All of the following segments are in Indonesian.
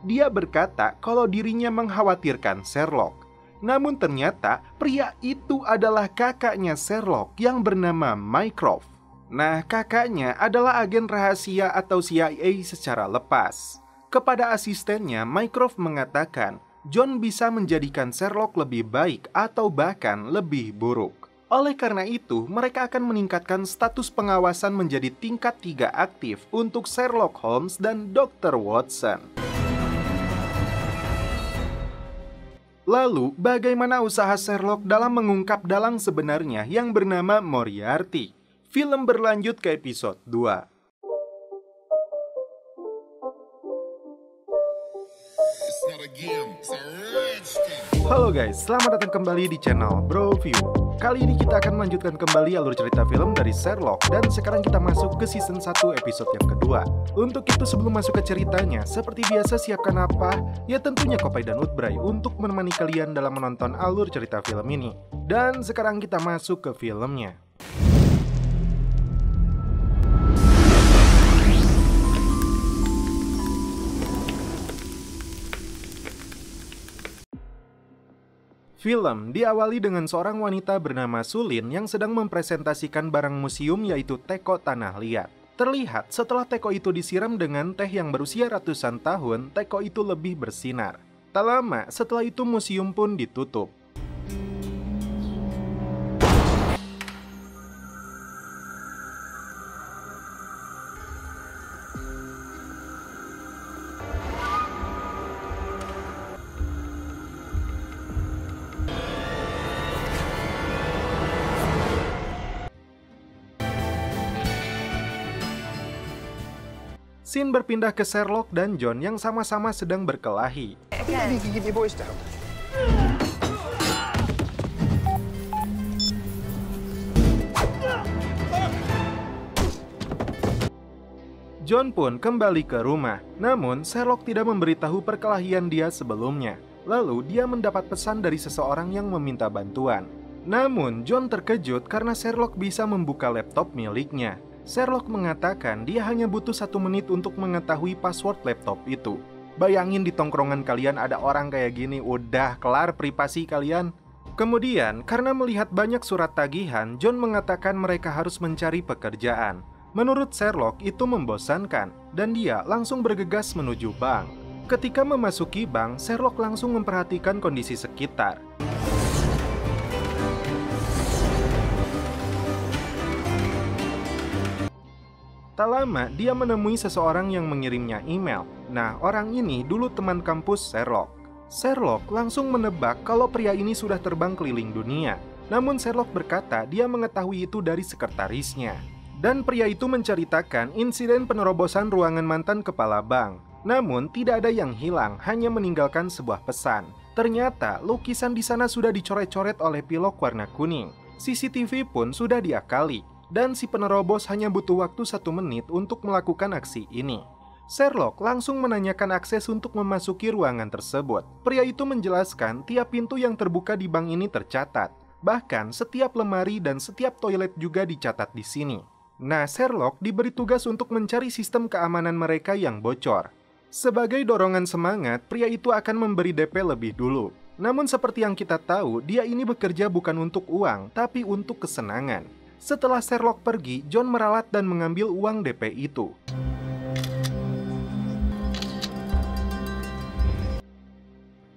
Dia berkata kalau dirinya mengkhawatirkan Sherlock. Namun ternyata pria itu adalah kakaknya Sherlock yang bernama Mycroft. Nah, kakaknya adalah agen rahasia atau CIA secara lepas. Kepada asistennya, Mycroft mengatakan John bisa menjadikan Sherlock lebih baik atau bahkan lebih buruk. Oleh karena itu, mereka akan meningkatkan status pengawasan menjadi tingkat 3 aktif untuk Sherlock Holmes dan Dr. Watson. Lalu, bagaimana usaha Sherlock dalam mengungkap dalang sebenarnya yang bernama Moriarty? Film berlanjut ke episode 2. Halo guys, selamat datang kembali di channel Bro View. Kali ini kita akan melanjutkan kembali alur cerita film dari Sherlock. Dan sekarang kita masuk ke season 1 episode yang kedua. Untuk itu sebelum masuk ke ceritanya, seperti biasa siapkan apa? Ya tentunya Kopai dan Utbray untuk menemani kalian dalam menonton alur cerita film ini. Dan sekarang kita masuk ke filmnya. Film diawali dengan seorang wanita bernama Sulin yang sedang mempresentasikan barang museum yaitu teko tanah liat. Terlihat setelah teko itu disiram dengan teh yang berusia ratusan tahun, teko itu lebih bersinar. Tak lama setelah itu museum pun ditutup. Scene berpindah ke Sherlock dan John yang sama-sama sedang berkelahi. John pun kembali ke rumah, namun Sherlock tidak memberitahu perkelahian dia sebelumnya. Lalu dia mendapat pesan dari seseorang yang meminta bantuan. Namun John terkejut karena Sherlock bisa membuka laptop miliknya. Sherlock mengatakan dia hanya butuh 1 menit untuk mengetahui password laptop itu. Bayangin di tongkrongan kalian ada orang kayak gini, udah kelar privasi kalian. Kemudian, karena melihat banyak surat tagihan, John mengatakan mereka harus mencari pekerjaan. Menurut Sherlock, itu membosankan, dan dia langsung bergegas menuju bank. Ketika memasuki bank, Sherlock langsung memperhatikan kondisi sekitar. Tak lama, dia menemui seseorang yang mengirimnya email. Nah, orang ini dulu teman kampus Sherlock. Sherlock langsung menebak kalau pria ini sudah terbang keliling dunia. Namun Sherlock berkata dia mengetahui itu dari sekretarisnya. Dan pria itu menceritakan insiden penerobosan ruangan mantan kepala bank. Namun tidak ada yang hilang, hanya meninggalkan sebuah pesan. Ternyata lukisan di sana sudah dicoret-coret oleh pilok warna kuning. CCTV pun sudah diakali. Dan si penerobos hanya butuh waktu 1 menit untuk melakukan aksi ini. Sherlock langsung menanyakan akses untuk memasuki ruangan tersebut. Pria itu menjelaskan tiap pintu yang terbuka di bank ini tercatat. Bahkan setiap lemari dan setiap toilet juga dicatat di sini. Nah, Sherlock diberi tugas untuk mencari sistem keamanan mereka yang bocor. Sebagai dorongan semangat, pria itu akan memberi DP lebih dulu. Namun seperti yang kita tahu, dia ini bekerja bukan untuk uang, tapi untuk kesenangan. Setelah Sherlock pergi, John meralat dan mengambil uang DP itu.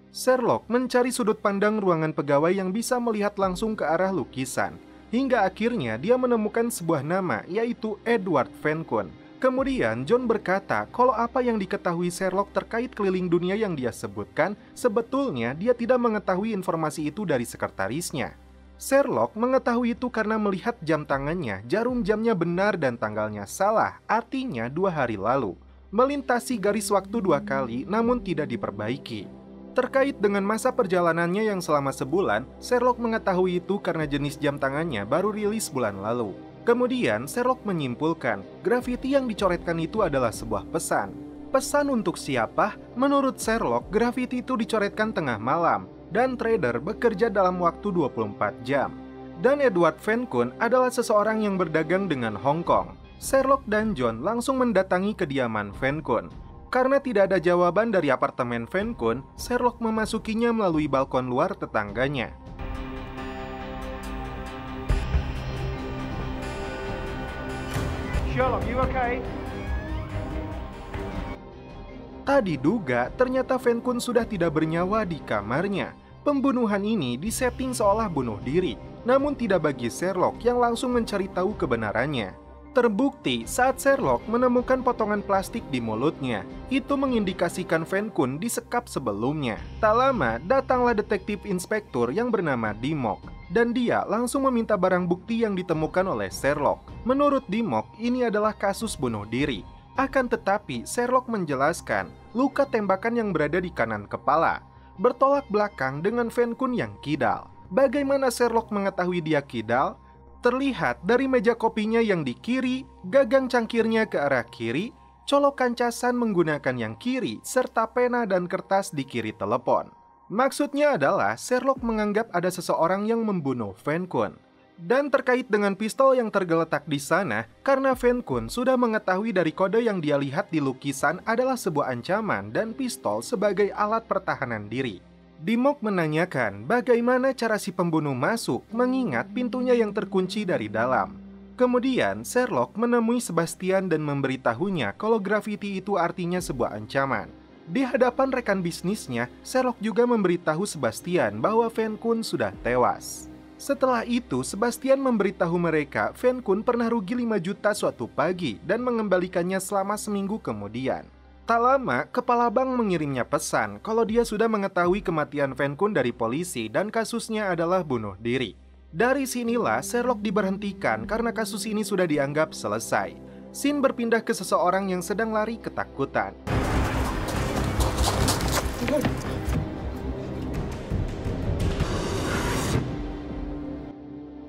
Sherlock mencari sudut pandang ruangan pegawai yang bisa melihat langsung ke arah lukisan. Hingga akhirnya dia menemukan sebuah nama, yaitu Edward Venkun. Kemudian John berkata kalau apa yang diketahui Sherlock terkait keliling dunia yang dia sebutkan, sebetulnya dia tidak mengetahui informasi itu dari sekretarisnya. Sherlock mengetahui itu karena melihat jam tangannya, jarum jamnya benar dan tanggalnya salah, artinya 2 hari lalu. Melintasi garis waktu 2 kali, namun tidak diperbaiki. Terkait dengan masa perjalanannya yang selama sebulan, Sherlock mengetahui itu karena jenis jam tangannya baru rilis bulan lalu. Kemudian Sherlock menyimpulkan, grafiti yang dicoretkan itu adalah sebuah pesan. Pesan untuk siapa? Menurut Sherlock, grafiti itu dicoretkan tengah malam. Dan trader bekerja dalam waktu 24 jam. Dan Edward Venkun adalah seseorang yang berdagang dengan Hong Kong. Sherlock dan John langsung mendatangi kediaman Venkun. Karena tidak ada jawaban dari apartemen Van Koon, Sherlock memasukinya melalui balkon luar tetangganya. Sherlock, you okay? Tak diduga, ternyata Van Koon sudah tidak bernyawa di kamarnya. Pembunuhan ini disetting seolah bunuh diri, namun tidak bagi Sherlock yang langsung mencari tahu kebenarannya. Terbukti saat Sherlock menemukan potongan plastik di mulutnya. Itu mengindikasikan Van Koon disekap sebelumnya. Tak lama, datanglah detektif inspektur yang bernama Dimok. Dan dia langsung meminta barang bukti yang ditemukan oleh Sherlock. Menurut Dimok, ini adalah kasus bunuh diri. Akan tetapi, Sherlock menjelaskan luka tembakan yang berada di kanan kepala bertolak belakang dengan Van Koon yang kidal. Bagaimana Sherlock mengetahui dia kidal? Terlihat dari meja kopinya yang di kiri, gagang cangkirnya ke arah kiri, colokan casan menggunakan yang kiri, serta pena dan kertas di kiri telepon. Maksudnya adalah Sherlock menganggap ada seseorang yang membunuh Van Koon. Dan terkait dengan pistol yang tergeletak di sana, karena Van Koon sudah mengetahui dari kode yang dia lihat di lukisan adalah sebuah ancaman dan pistol sebagai alat pertahanan diri. Dimok menanyakan bagaimana cara si pembunuh masuk mengingat pintunya yang terkunci dari dalam. Kemudian Sherlock menemui Sebastian dan memberitahunya kalau grafiti itu artinya sebuah ancaman. Di hadapan rekan bisnisnya, Sherlock juga memberitahu Sebastian bahwa Van Koon sudah tewas. Setelah itu, Sebastian memberitahu mereka Van Koon pernah rugi 5 juta suatu pagi dan mengembalikannya selama seminggu kemudian. Tak lama, kepala bank mengirimnya pesan kalau dia sudah mengetahui kematian Van Koon dari polisi dan kasusnya adalah bunuh diri. Dari sinilah Sherlock diberhentikan karena kasus ini sudah dianggap selesai. Scene berpindah ke seseorang yang sedang lari ketakutan.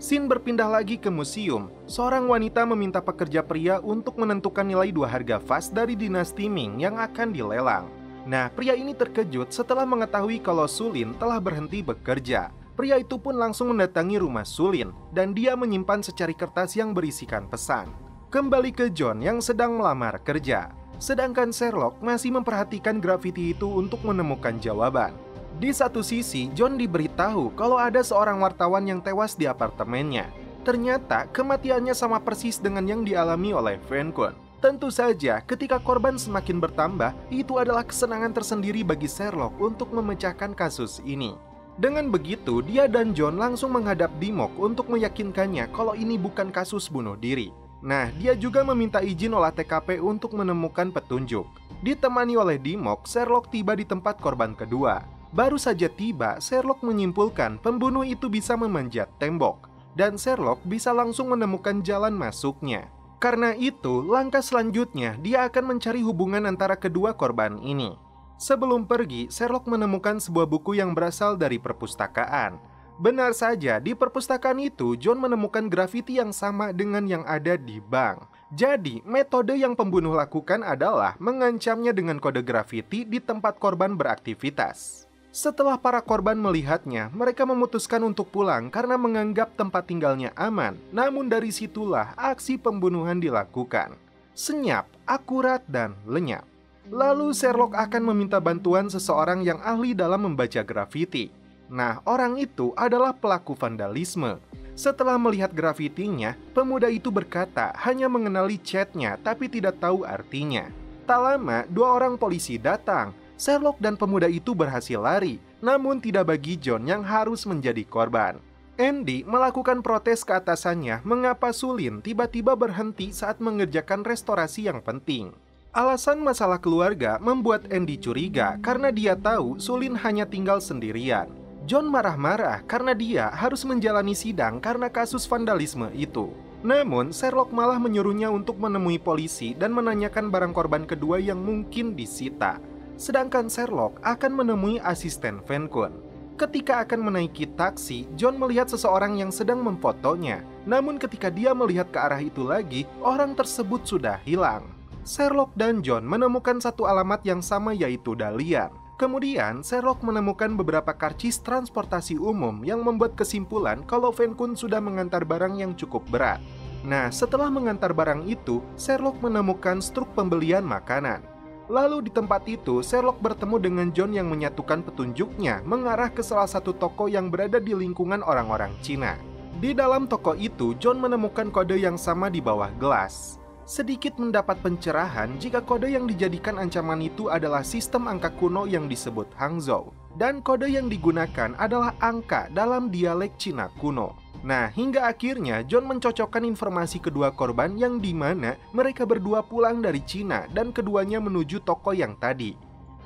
Scene berpindah lagi ke museum. Seorang wanita meminta pekerja pria untuk menentukan nilai 2 harga vas dari dinasti Ming yang akan dilelang. Nah, pria ini terkejut setelah mengetahui kalau Sulin telah berhenti bekerja. Pria itu pun langsung mendatangi rumah Sulin dan dia menyimpan secari kertas yang berisikan pesan. Kembali ke John yang sedang melamar kerja. Sedangkan Sherlock masih memperhatikan grafiti itu untuk menemukan jawaban. Di satu sisi, John diberitahu kalau ada seorang wartawan yang tewas di apartemennya. Ternyata, kematiannya sama persis dengan yang dialami oleh Van Koon. Tentu saja, ketika korban semakin bertambah, itu adalah kesenangan tersendiri bagi Sherlock untuk memecahkan kasus ini. Dengan begitu, dia dan John langsung menghadap Dimok untuk meyakinkannya kalau ini bukan kasus bunuh diri. Nah, dia juga meminta izin olah TKP untuk menemukan petunjuk. Ditemani oleh Dimok, Sherlock tiba di tempat korban kedua. Baru saja tiba, Sherlock menyimpulkan pembunuh itu bisa memanjat tembok, dan Sherlock bisa langsung menemukan jalan masuknya. Karena itu, langkah selanjutnya dia akan mencari hubungan antara kedua korban ini. Sebelum pergi, Sherlock menemukan sebuah buku yang berasal dari perpustakaan. Benar saja, di perpustakaan itu, John menemukan grafiti yang sama dengan yang ada di bank. Jadi, metode yang pembunuh lakukan adalah mengancamnya dengan kode grafiti di tempat korban beraktivitas. Setelah para korban melihatnya, mereka memutuskan untuk pulang karena menganggap tempat tinggalnya aman. Namun dari situlah aksi pembunuhan dilakukan. Senyap, akurat, dan lenyap. Lalu Sherlock akan meminta bantuan seseorang yang ahli dalam membaca grafiti. Nah, orang itu adalah pelaku vandalisme. Setelah melihat grafitinya, pemuda itu berkata hanya mengenali chatnya tapi tidak tahu artinya. Tak lama, 2 orang polisi datang. Sherlock dan pemuda itu berhasil lari, namun tidak bagi John yang harus menjadi korban. Andy melakukan protes ke atasannya mengapa Sulin tiba-tiba berhenti saat mengerjakan restorasi yang penting. Alasan masalah keluarga membuat Andy curiga karena dia tahu Sulin hanya tinggal sendirian. John marah-marah karena dia harus menjalani sidang karena kasus vandalisme itu. Namun, Sherlock malah menyuruhnya untuk menemui polisi dan menanyakan barang korban kedua yang mungkin disita. Sedangkan Sherlock akan menemui asisten Van Koon. Ketika akan menaiki taksi, John melihat seseorang yang sedang memfotonya. Namun ketika dia melihat ke arah itu lagi, orang tersebut sudah hilang. Sherlock dan John menemukan satu alamat yang sama yaitu Dalian. Kemudian, Sherlock menemukan beberapa karcis transportasi umum yang membuat kesimpulan kalau Van Koon sudah mengantar barang yang cukup berat. Nah, setelah mengantar barang itu, Sherlock menemukan struk pembelian makanan. Lalu di tempat itu, Sherlock bertemu dengan John yang menyatukan petunjuknya mengarah ke salah satu toko yang berada di lingkungan orang-orang Cina. Di dalam toko itu, John menemukan kode yang sama di bawah gelas. Sedikit mendapat pencerahan jika kode yang dijadikan ancaman itu adalah sistem angka kuno yang disebut Hangzhou. Dan kode yang digunakan adalah angka dalam dialek Cina kuno. Nah, hingga akhirnya John mencocokkan informasi kedua korban yang dimana mereka berdua pulang dari Cina dan keduanya menuju toko yang tadi.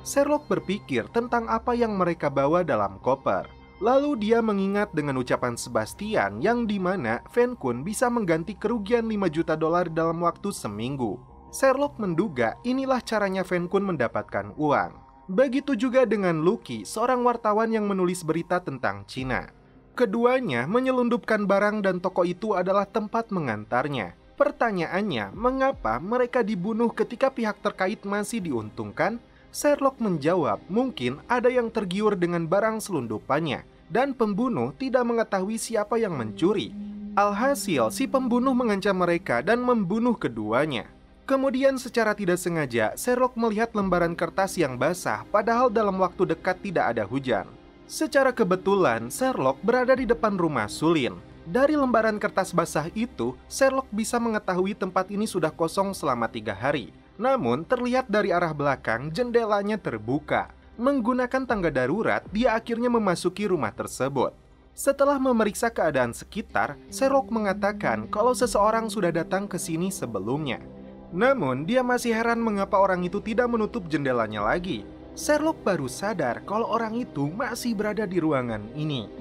Sherlock berpikir tentang apa yang mereka bawa dalam koper. Lalu dia mengingat dengan ucapan Sebastian yang dimana Van Kun bisa mengganti kerugian 5 juta dolar dalam waktu seminggu. Sherlock menduga inilah caranya Van Kun mendapatkan uang. Begitu juga dengan Lucky, seorang wartawan yang menulis berita tentang Cina. Keduanya menyelundupkan barang dan toko itu adalah tempat mengantarnya. Pertanyaannya, mengapa mereka dibunuh ketika pihak terkait masih diuntungkan? Sherlock menjawab, mungkin ada yang tergiur dengan barang selundupannya, dan pembunuh tidak mengetahui siapa yang mencuri. Alhasil, si pembunuh mengancam mereka dan membunuh keduanya. Kemudian secara tidak sengaja, Sherlock melihat lembaran kertas yang basah, padahal dalam waktu dekat tidak ada hujan. Secara kebetulan, Sherlock berada di depan rumah Sulin. Dari lembaran kertas basah itu, Sherlock bisa mengetahui tempat ini sudah kosong selama 3 hari. Namun, terlihat dari arah belakang, jendelanya terbuka. Menggunakan tangga darurat, dia akhirnya memasuki rumah tersebut. Setelah memeriksa keadaan sekitar, Sherlock mengatakan kalau seseorang sudah datang ke sini sebelumnya. Namun, dia masih heran mengapa orang itu tidak menutup jendelanya lagi. Sherlock baru sadar kalau orang itu masih berada di ruangan ini.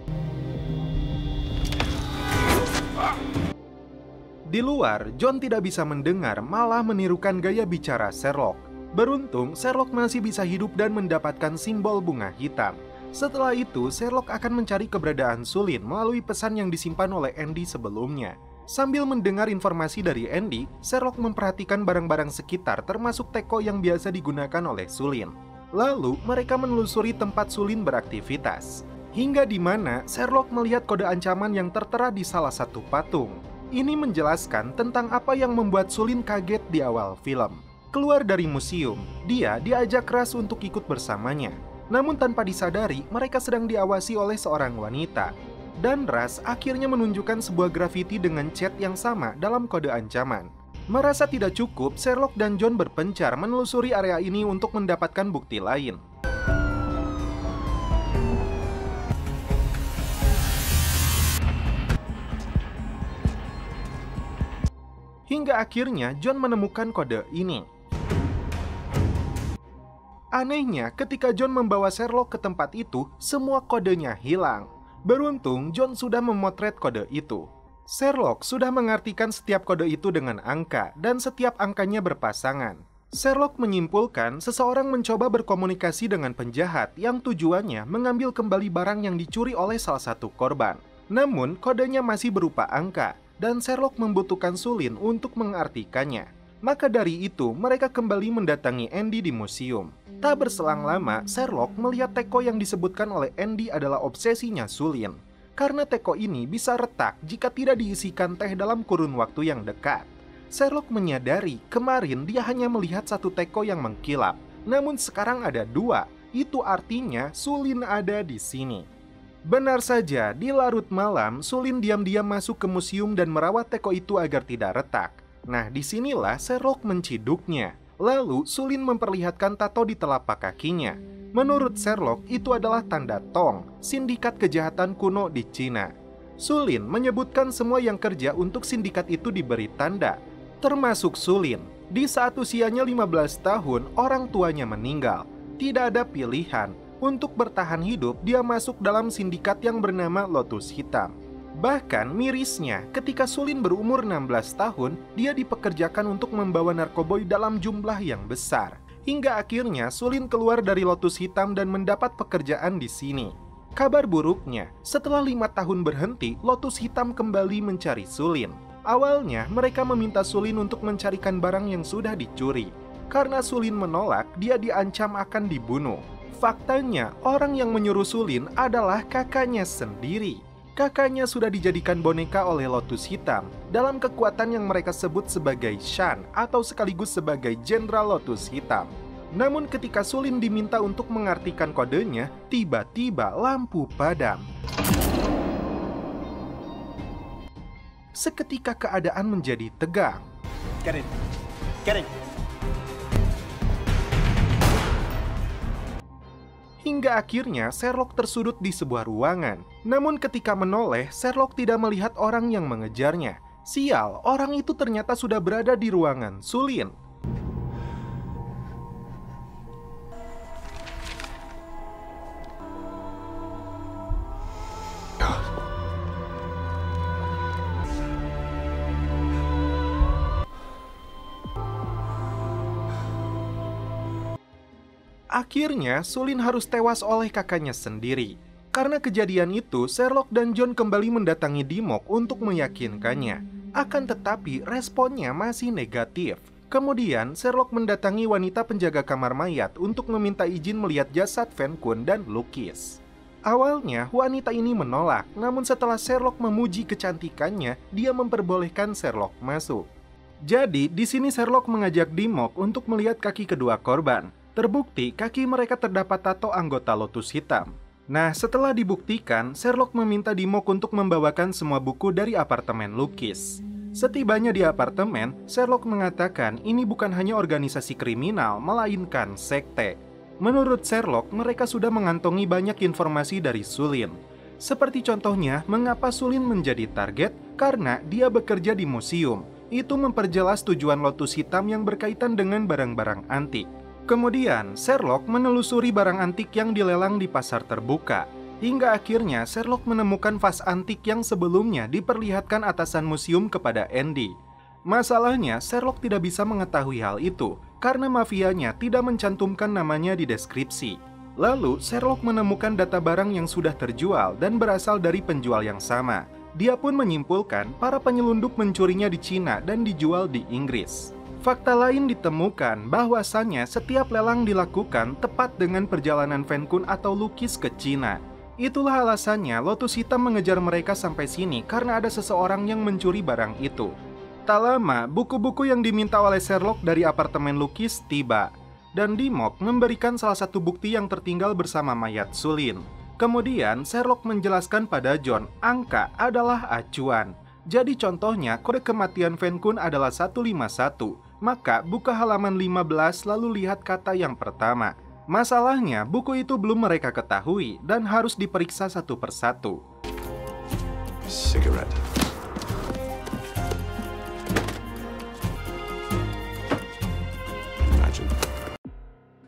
Di luar, John tidak bisa mendengar, malah menirukan gaya bicara Sherlock. Beruntung, Sherlock masih bisa hidup dan mendapatkan simbol bunga hitam. Setelah itu, Sherlock akan mencari keberadaan Sulin melalui pesan yang disimpan oleh Andy sebelumnya. Sambil mendengar informasi dari Andy, Sherlock memperhatikan barang-barang sekitar termasuk teko yang biasa digunakan oleh Sulin. Lalu, mereka menelusuri tempat Sulin beraktivitas. Hingga di mana Sherlock melihat kode ancaman yang tertera di salah satu patung. Ini menjelaskan tentang apa yang membuat Sulin kaget di awal film. Keluar dari museum, dia diajak Ras untuk ikut bersamanya. Namun tanpa disadari, mereka sedang diawasi oleh seorang wanita. Dan Ras akhirnya menunjukkan sebuah grafiti dengan cat yang sama dalam kode ancaman. Merasa tidak cukup, Sherlock dan John berpencar menelusuri area ini untuk mendapatkan bukti lain. Hingga akhirnya John menemukan kode ini. Anehnya, ketika John membawa Sherlock ke tempat itu, semua kodenya hilang. Beruntung, John sudah memotret kode itu. Sherlock sudah mengartikan setiap kode itu dengan angka, dan setiap angkanya berpasangan. Sherlock menyimpulkan seseorang mencoba berkomunikasi dengan penjahat yang tujuannya mengambil kembali barang yang dicuri oleh salah satu korban. Namun, kodenya masih berupa angka, dan Sherlock membutuhkan Sulin untuk mengartikannya. Maka dari itu, mereka kembali mendatangi Andy di museum. Tak berselang lama, Sherlock melihat teko yang disebutkan oleh Andy adalah obsesinya Sulin. Karena teko ini bisa retak jika tidak diisikan teh dalam kurun waktu yang dekat. Sherlock menyadari kemarin dia hanya melihat satu teko yang mengkilap. Namun sekarang ada 2. Itu artinya Sulin ada di sini. Benar saja, di larut malam, Sulin diam-diam masuk ke museum dan merawat teko itu agar tidak retak. Nah, disinilah Sherlock menciduknya. Lalu, Sulin memperlihatkan tato di telapak kakinya. Menurut Sherlock, itu adalah tanda Tong, sindikat kejahatan kuno di Cina. Sulin menyebutkan semua yang kerja untuk sindikat itu diberi tanda, termasuk Sulin. Di saat usianya 15 tahun, orang tuanya meninggal. Tidak ada pilihan. Untuk bertahan hidup, dia masuk dalam sindikat yang bernama Lotus Hitam. Bahkan mirisnya, ketika Sulin berumur 16 tahun, dia dipekerjakan untuk membawa narkoboy dalam jumlah yang besar. Hingga akhirnya Sulin keluar dari Lotus Hitam dan mendapat pekerjaan di sini. Kabar buruknya, setelah 5 tahun berhenti, Lotus Hitam kembali mencari Sulin. Awalnya, mereka meminta Sulin untuk mencarikan barang yang sudah dicuri. Karena Sulin menolak, dia diancam akan dibunuh. Faktanya, orang yang menyuruh Sulin adalah kakaknya sendiri. Kakaknya sudah dijadikan boneka oleh Lotus Hitam dalam kekuatan yang mereka sebut sebagai Shan atau sekaligus sebagai Jenderal Lotus Hitam. Namun ketika Sulin diminta untuk mengartikan kodenya, tiba-tiba lampu padam. Seketika keadaan menjadi tegang. Get in. Get in. Hingga akhirnya Sherlock tersudut di sebuah ruangan. Namun ketika menoleh, Sherlock tidak melihat orang yang mengejarnya. Sial, orang itu ternyata sudah berada di ruangan Sulin. Akhirnya, Sulin harus tewas oleh kakaknya sendiri. Karena kejadian itu, Sherlock dan John kembali mendatangi Dimok untuk meyakinkannya. Akan tetapi, responnya masih negatif. Kemudian, Sherlock mendatangi wanita penjaga kamar mayat untuk meminta izin melihat jasad Van Koon dan Lukis. Awalnya, wanita ini menolak, namun setelah Sherlock memuji kecantikannya, dia memperbolehkan Sherlock masuk. Jadi, di sini Sherlock mengajak Dimok untuk melihat kaki kedua korban. Terbukti kaki mereka terdapat tato anggota Lotus Hitam. Nah, setelah dibuktikan, Sherlock meminta Dimok untuk membawakan semua buku dari apartemen Lukis. Setibanya di apartemen, Sherlock mengatakan ini bukan hanya organisasi kriminal, melainkan sekte. Menurut Sherlock, mereka sudah mengantongi banyak informasi dari Sulin. Seperti contohnya, mengapa Sulin menjadi target? Karena dia bekerja di museum. Itu memperjelas tujuan Lotus Hitam yang berkaitan dengan barang-barang antik. Kemudian, Sherlock menelusuri barang antik yang dilelang di pasar terbuka. Hingga akhirnya, Sherlock menemukan vas antik yang sebelumnya diperlihatkan atasan museum kepada Andy. Masalahnya, Sherlock tidak bisa mengetahui hal itu, karena mafianya tidak mencantumkan namanya di deskripsi. Lalu, Sherlock menemukan data barang yang sudah terjual dan berasal dari penjual yang sama. Dia pun menyimpulkan para penyelundup mencurinya di Cina dan dijual di Inggris. Fakta lain ditemukan bahwasannya setiap lelang dilakukan tepat dengan perjalanan Van Koon atau Lukis ke Cina. Itulah alasannya Lotus Hitam mengejar mereka sampai sini karena ada seseorang yang mencuri barang itu. Tak lama, buku-buku yang diminta oleh Sherlock dari apartemen Lukis tiba. Dan Dimok memberikan salah satu bukti yang tertinggal bersama mayat Sulin. Kemudian Sherlock menjelaskan pada John, angka adalah acuan. Jadi contohnya kode kematian Van Koon adalah 151. Maka buka halaman 15 lalu lihat kata yang pertama. Masalahnya, buku itu belum mereka ketahui dan harus diperiksa satu persatu. Cigarette. Imagine.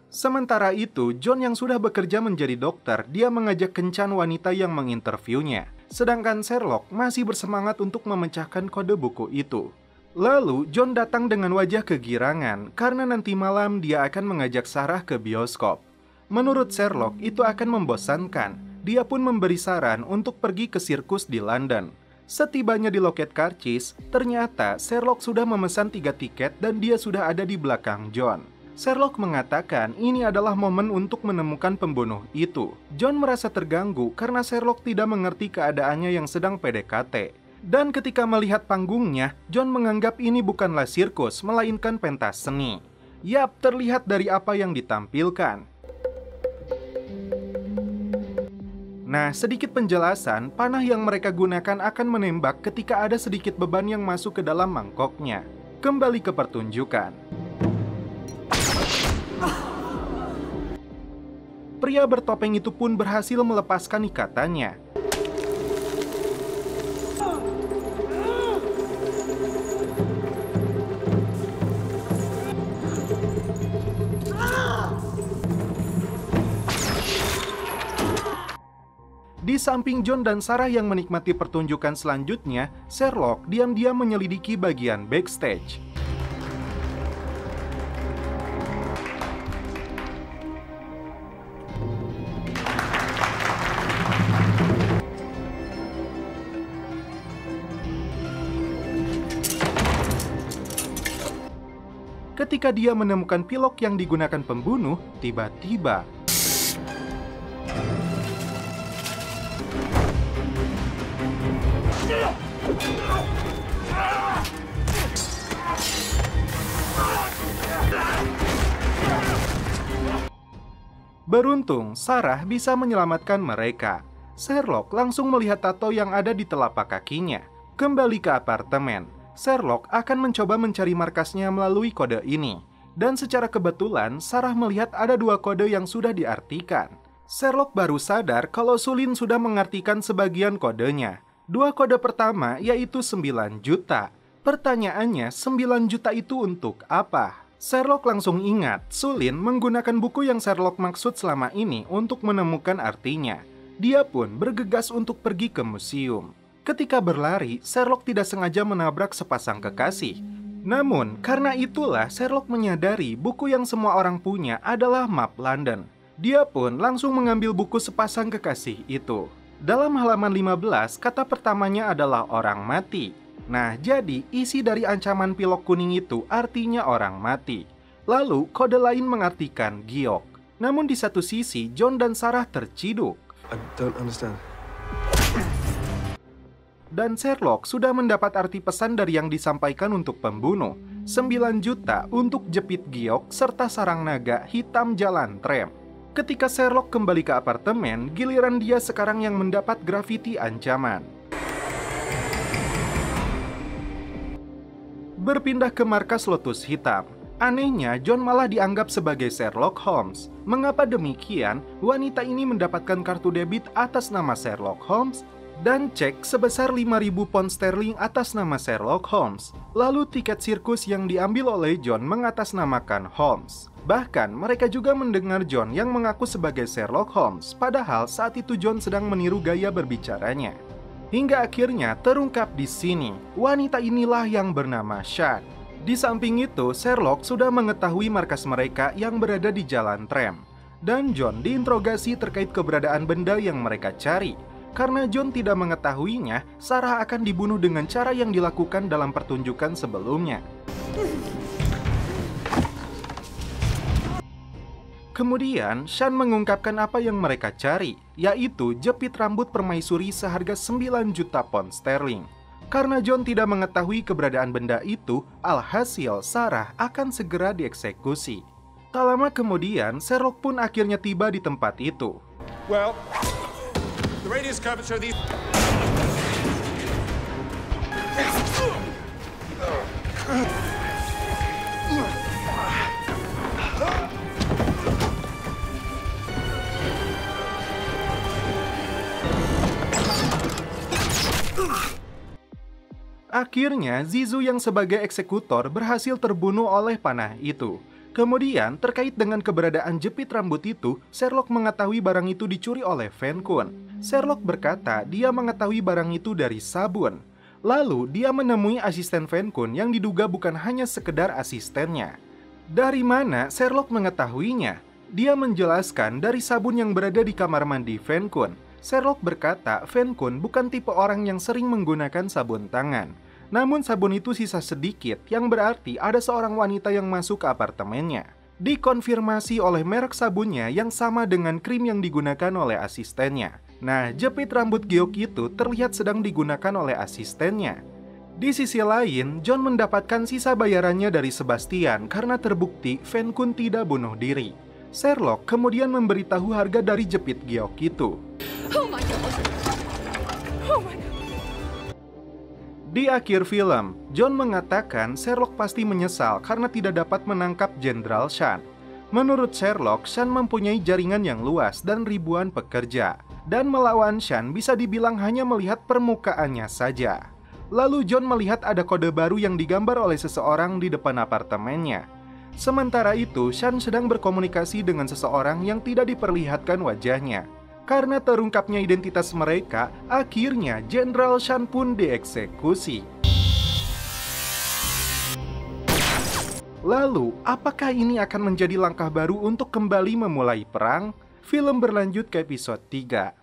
Sementara itu, John yang sudah bekerja menjadi dokter, dia mengajak kencan wanita yang menginterviewnya. Sedangkan Sherlock masih bersemangat untuk memecahkan kode buku itu. Lalu, John datang dengan wajah kegirangan karena nanti malam dia akan mengajak Sarah ke bioskop. Menurut Sherlock, itu akan membosankan. Dia pun memberi saran untuk pergi ke sirkus di London. Setibanya di loket karcis, ternyata Sherlock sudah memesan 3 tiket dan dia sudah ada di belakang John. Sherlock mengatakan ini adalah momen untuk menemukan pembunuh itu. John merasa terganggu karena Sherlock tidak mengerti keadaannya yang sedang PDKT. Dan ketika melihat panggungnya, John menganggap ini bukanlah sirkus, melainkan pentas seni. Yap, terlihat dari apa yang ditampilkan. Nah, sedikit penjelasan, panah yang mereka gunakan akan menembak ketika ada sedikit beban yang masuk ke dalam mangkoknya. Kembali ke pertunjukan. Pria bertopeng itu pun berhasil melepaskan ikatannya. Di samping John dan Sarah yang menikmati pertunjukan selanjutnya, Sherlock diam-diam menyelidiki bagian backstage. Ketika dia menemukan pilok yang digunakan pembunuh, tiba-tiba Beruntung, Sarah bisa menyelamatkan mereka. Sherlock langsung melihat tato yang ada di telapak kakinya. Kembali ke apartemen, Sherlock akan mencoba mencari markasnya melalui kode ini. Dan secara kebetulan, Sarah melihat ada 2 kode yang sudah diartikan. Sherlock baru sadar kalau Sulin sudah mengartikan sebagian kodenya. 2 kode pertama yaitu 9 juta. Pertanyaannya, 9 juta itu untuk apa? Sherlock langsung ingat, Sulin menggunakan buku yang Sherlock maksud selama ini untuk menemukan artinya. Dia pun bergegas untuk pergi ke museum. Ketika berlari, Sherlock tidak sengaja menabrak sepasang kekasih. Namun, karena itulah Sherlock menyadari buku yang semua orang punya adalah map London. Dia pun langsung mengambil buku sepasang kekasih itu. Dalam halaman 15, kata pertamanya adalah orang mati. Nah, jadi isi dari ancaman pilok kuning itu artinya orang mati. Lalu, kode lain mengartikan giok. Namun di satu sisi, John dan Sarah terciduk. I don't understand. Dan Sherlock sudah mendapat arti pesan dari yang disampaikan untuk pembunuh. 9 juta untuk jepit giok serta sarang naga hitam jalan tram. Ketika Sherlock kembali ke apartemen, giliran dia sekarang yang mendapat grafiti ancaman. Berpindah ke markas Lotus Hitam. Anehnya, John malah dianggap sebagai Sherlock Holmes. Mengapa demikian? Wanita ini mendapatkan kartu debit atas nama Sherlock Holmes dan cek sebesar 5.000 pound sterling atas nama Sherlock Holmes. Lalu tiket sirkus yang diambil oleh John mengatasnamakan Holmes. Bahkan mereka juga mendengar John yang mengaku sebagai Sherlock Holmes, padahal saat itu John sedang meniru gaya berbicaranya. Hingga akhirnya terungkap di sini, wanita inilah yang bernama Sean. Di samping itu, Sherlock sudah mengetahui markas mereka yang berada di jalan tram. Dan John diinterogasi terkait keberadaan benda yang mereka cari. Karena John tidak mengetahuinya, Sarah akan dibunuh dengan cara yang dilakukan dalam pertunjukan sebelumnya. Kemudian, Sean mengungkapkan apa yang mereka cari, yaitu jepit rambut permaisuri seharga 9 juta pound sterling. Karena John tidak mengetahui keberadaan benda itu, alhasil Sarah akan segera dieksekusi. Tak lama kemudian, Sherlock pun akhirnya tiba di tempat itu. Well, the radius curvature of these... Akhirnya, Zizu yang sebagai eksekutor berhasil terbunuh oleh panah itu. Kemudian, terkait dengan keberadaan jepit rambut itu, Sherlock mengetahui barang itu dicuri oleh Van Koon. Sherlock berkata dia mengetahui barang itu dari sabun. Lalu, dia menemui asisten Van Koon yang diduga bukan hanya sekedar asistennya. Dari mana Sherlock mengetahuinya? Dia menjelaskan dari sabun yang berada di kamar mandi Van Koon. Sherlock berkata Van Koon bukan tipe orang yang sering menggunakan sabun tangan. Namun sabun itu sisa sedikit, yang berarti ada seorang wanita yang masuk ke apartemennya. Dikonfirmasi oleh merek sabunnya yang sama dengan krim yang digunakan oleh asistennya. Nah, jepit rambut giok itu terlihat sedang digunakan oleh asistennya. Di sisi lain, John mendapatkan sisa bayarannya dari Sebastian karena terbukti Van Koon tidak bunuh diri. Sherlock kemudian memberitahu harga dari jepit giok itu. Oh my God. Oh my God. Di akhir film, John mengatakan Sherlock pasti menyesal karena tidak dapat menangkap Jenderal Sean. Menurut Sherlock, Sean mempunyai jaringan yang luas dan ribuan pekerja. Dan melawan Sean bisa dibilang hanya melihat permukaannya saja. Lalu John melihat ada kode baru yang digambar oleh seseorang di depan apartemennya. Sementara itu, Sean sedang berkomunikasi dengan seseorang yang tidak diperlihatkan wajahnya. Karena terungkapnya identitas mereka, akhirnya Jenderal Sean pun dieksekusi. Lalu, apakah ini akan menjadi langkah baru untuk kembali memulai perang? Film berlanjut ke episode 3.